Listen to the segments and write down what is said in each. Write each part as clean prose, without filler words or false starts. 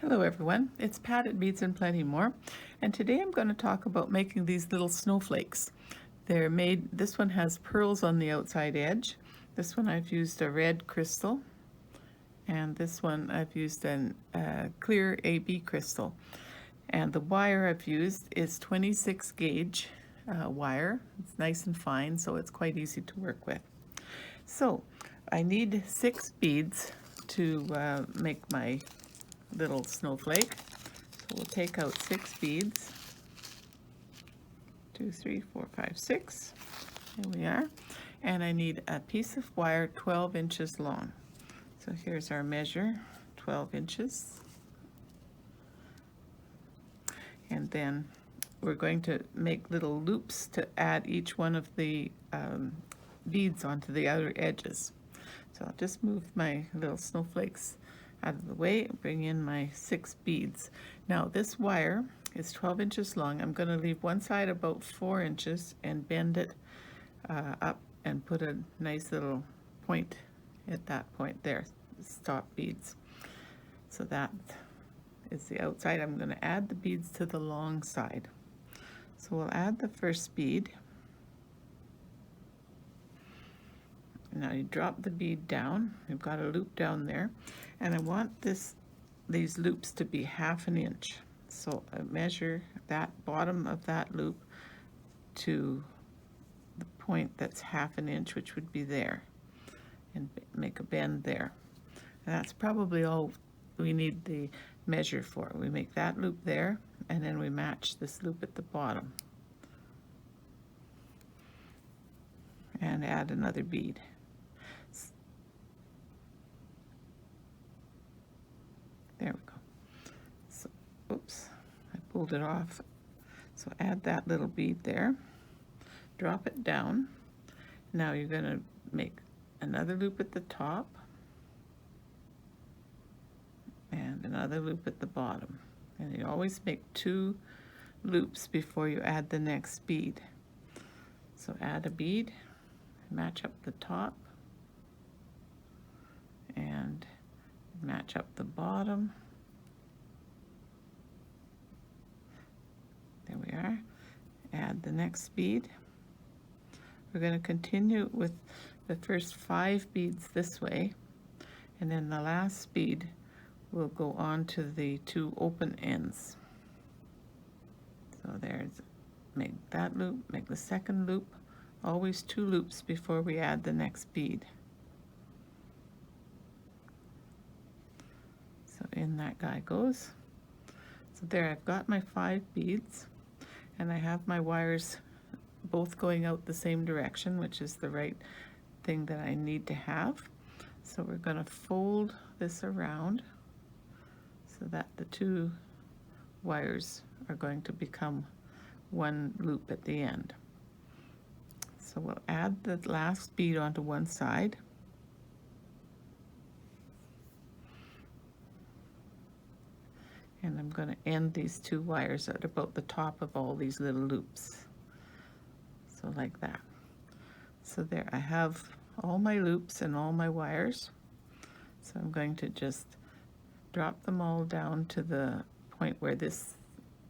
Hello everyone, it's Pat at Beads and Plenty More, and today I'm going to talk about making these little snowflakes. They're made, this one has pearls on the outside edge, this one I've used a red crystal, and this one I've used a clear AB crystal. And the wire I've used is 26 gauge wire. It's nice and fine, so it's quite easy to work with. So I need 6 beads to make my little snowflake. So we'll take out 6 beads. 2, 3, 4, 5, 6. Here we are. And I need a piece of wire 12 inches long. So here's our measure, 12 inches. And then we're going to make little loops to add each one of the beads onto the outer edges. So I'll just move my little snowflakes out of the way and bring in my 6 beads. Now this wire is 12 inches long. I'm going to leave one side about 4 inches and bend it up and put a nice little point at that point there, stop beads. So that is the outside. I'm going to add the beads to the long side. So we'll add the first bead. Now you drop the bead down. We've got a loop down there, and I want these loops to be 1/2 inch. So I measure that bottom of that loop to the point that's 1/2 inch, which would be there, and make a bend there. And that's probably all we need the measure for. We make that loop there, and then we match this loop at the bottom and add another bead. There we go. So, oops, I pulled it off. So add that little bead there, drop it down. Now you're going to make another loop at the top and another loop at the bottom. And you always make 2 loops before you add the next bead. So add a bead, match up the top, and match up the bottom. There we are. Add the next bead. We're going to continue with the first 5 beads this way, and then the last bead will go on to the 2 open ends. So there's, make that loop, make the second loop, always 2 loops before we add the next bead. So in that guy goes. So there, I've got my 5 beads, and I have my wires both going out the same direction, which is the right thing that I need to have. So we're going to fold this around so that the 2 wires are going to become 1 loop at the end. So we'll add the last bead onto one side. And I'm going to end these 2 wires at about the top of all these little loops. So like that. So there I have all my loops and all my wires. So I'm going to just drop them all down to the point where this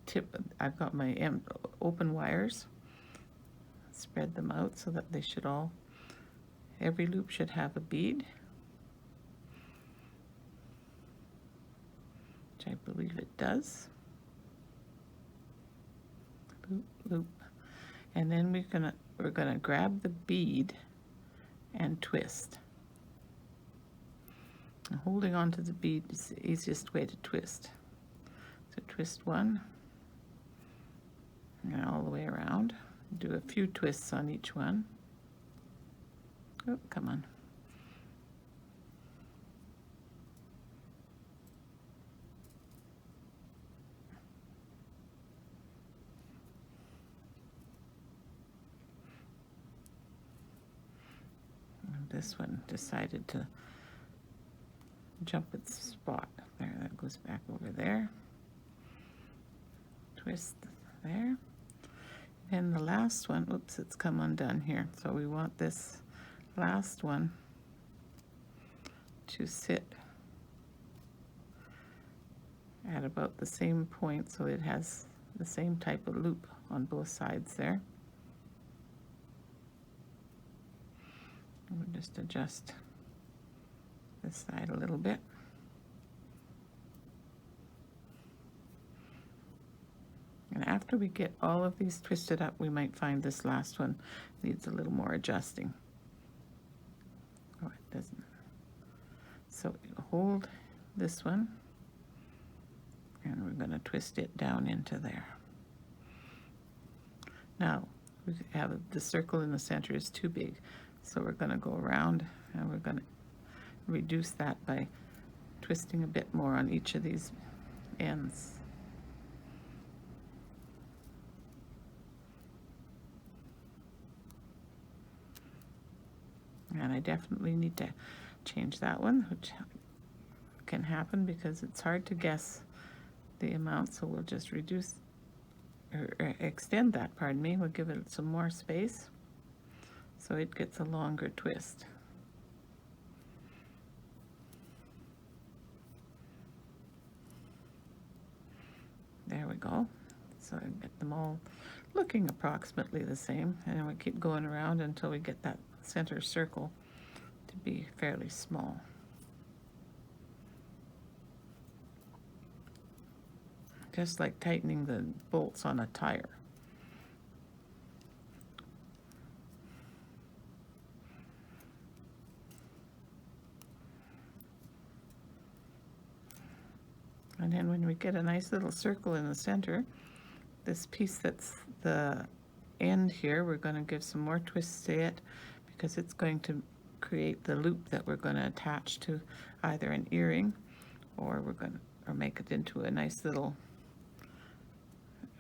tip, I've got my open wires. Spread them out so that they should all, every loop should have a bead, which I believe it does. Loop, loop. And then we're gonna grab the bead and twist. And holding on to the bead is the easiest way to twist. So twist one, and all the way around. Do a few twists on each one. Oh, come on. And this one decided to jump its spot. There, that goes back over there. Twist there. And the last one, oops, it's come undone here. So we want this last one to sit at about the same point so it has the same type of loop on both sides there. We'll just adjust this side a little bit. And after we get all of these twisted up, we might find this last one needs a little more adjusting. Oh, it doesn't. So hold this one, and we're going to twist it down into there. Now, we have the circle in the center is too big, so we're going to go around, and we're going to reduce that by twisting a bit more on each of these ends. And I definitely need to change that one, which can happen because it's hard to guess the amount, so we'll just reduce or extend that, pardon me. We'll give it some more space so it gets a longer twist. There we go. So I get them all looking approximately the same, and we keep going around until we get that center circle to be fairly small. Just like tightening the bolts on a tire. And then when we get a nice little circle in the center, this piece that's the end here, we're going to give some more twists to it because it's going to create the loop that we're going to attach to either an earring, or we're going to make it into a nice little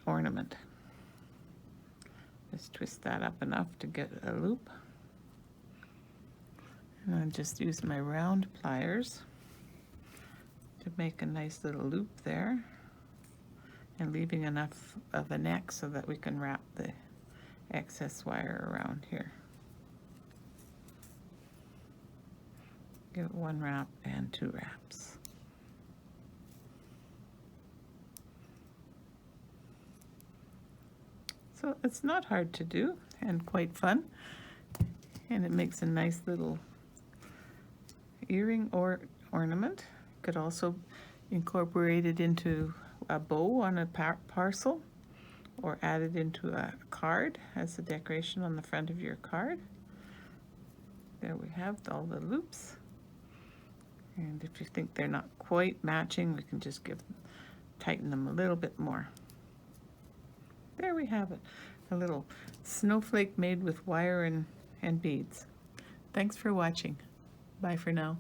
ornament. Just twist that up enough to get a loop. And I just use my round pliers to make a nice little loop there, and leaving enough of a neck so that we can wrap the excess wire around here. Give it one wrap and two wraps. So it's not hard to do and quite fun, and it makes a nice little earring or ornament. Could also incorporate it into a bow on a parcel, or add it into a card as a decoration on the front of your card. There we have all the loops. And if you think they're not quite matching, we can just tighten them a little bit more. There we have it, a little snowflake made with wire and beads. Thanks for watching. Bye for now.